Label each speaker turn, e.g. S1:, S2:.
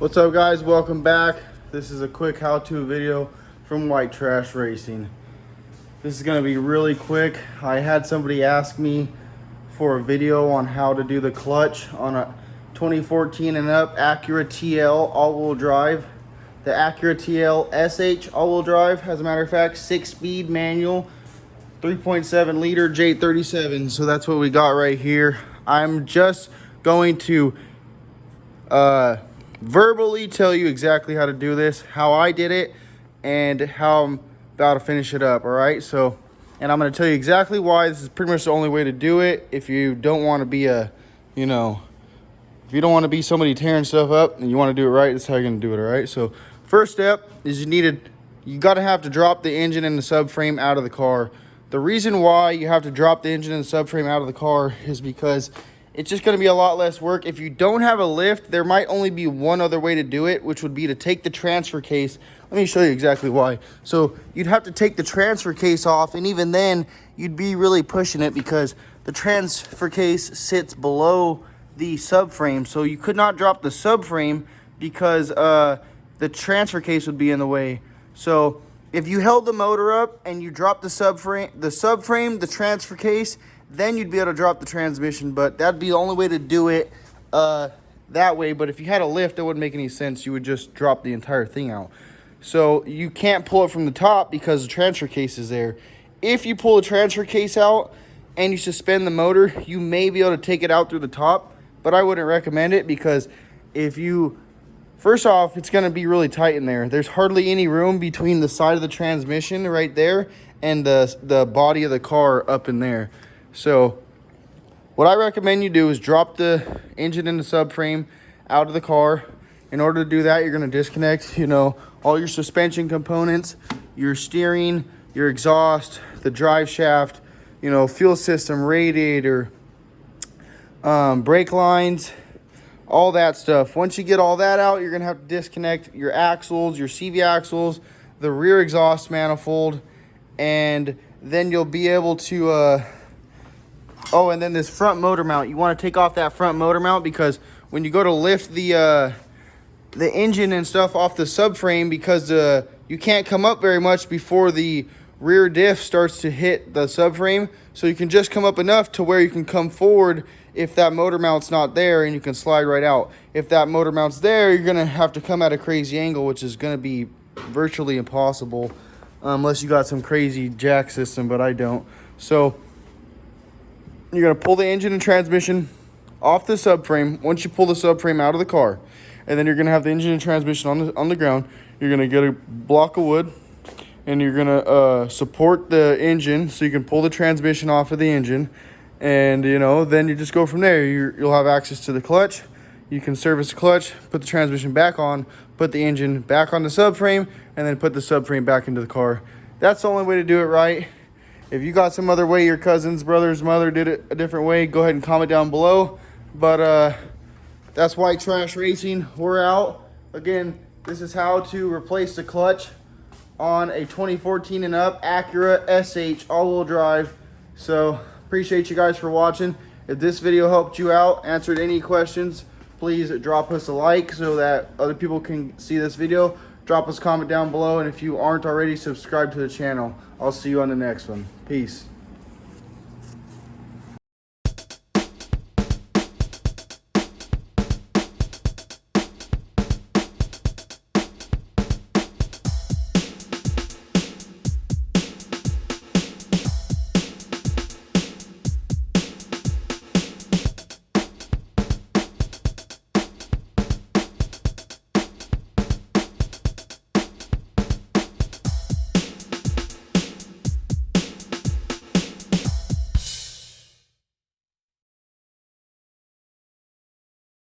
S1: What's up guys, welcome back. This is a quick how-to video from White Trash Racing. This is going to be really quick. I had somebody ask me for a video on how to do the clutch on a 2014 and up Acura TL all-wheel drive. The Acura TL SH all-wheel drive, as a matter of fact, 6-speed manual, 3.7 liter J37. So that's what we got right here. I'm just going to verbally tell you exactly how to do this, how I did it, and how I'm about to finish it up. All right, so, and I'm going to tell you exactly why this is pretty much the only way to do it. If you don't want to be if you don't want to be somebody tearing stuff up and you want to do it right, that's how you're going to do it. All right, so first step is you got to have to drop the engine and the subframe out of the car. The reason why you have to drop the engine and the subframe out of the car is because it's just going to be a lot less work. If you don't have a lift, there might only be one other way to do it, which would be to take the transfer case. Let me show you exactly why. So you'd have to take the transfer case off, and even then you'd be really pushing it because the transfer case sits below the subframe. So you could not drop the subframe because the transfer case would be in the way. So if you held the motor up and you dropped the subframe, the transfer case, then you'd be able to drop the transmission. But that'd be the only way to do it that way. But if you had a lift, it wouldn't make any sense. You would just drop the entire thing out. So you can't pull it from the top because the transfer case is there. If you pull the transfer case out and you suspend the motor, you may be able to take it out through the top, but I wouldn't recommend it because first off, it's going to be really tight in there. There's hardly any room between the side of the transmission right there and the body of the car up in there. So what I recommend you do is drop the engine and the subframe out of the car. In order to do that, you're going to disconnect, all your suspension components, your steering, your exhaust, the drive shaft, fuel system, radiator, brake lines, all that stuff. Once you get all that out, you're going to have to disconnect your axles, your CV axles, the rear exhaust manifold, and then you'll be able to oh, and then this front motor mount. You want to take off that front motor mount because when you go to lift the engine and stuff off the subframe, because you can't come up very much before the rear diff starts to hit the subframe. So you can just come up enough to where you can come forward if that motor mount's not there, and you can slide right out. If that motor mount's there, you're going to have to come at a crazy angle, which is going to be virtually impossible unless you got some crazy jack system, but I don't. So you're going to pull the engine and transmission off the subframe. Once you pull the subframe out of the car, and then you're going to have the engine and transmission on the ground, you're going to get a block of wood, and you're going to support the engine so you can pull the transmission off of the engine. And, then you just go from there. You'll have access to the clutch. You can service the clutch, put the transmission back on, put the engine back on the subframe, and then put the subframe back into the car. That's the only way to do it right. If you got some other way, your cousin's brother's mother did it a different way, go ahead and comment down below. But that's White Trash Racing. We're out. Again, this is how to replace the clutch on a 2014 and up Acura SH all-wheel drive. So appreciate you guys for watching. If this video helped you out, answered any questions, please drop us a like so that other people can see this video. Drop us a comment down below, and if you aren't already, subscribe to the channel. I'll see you on the next one. Peace.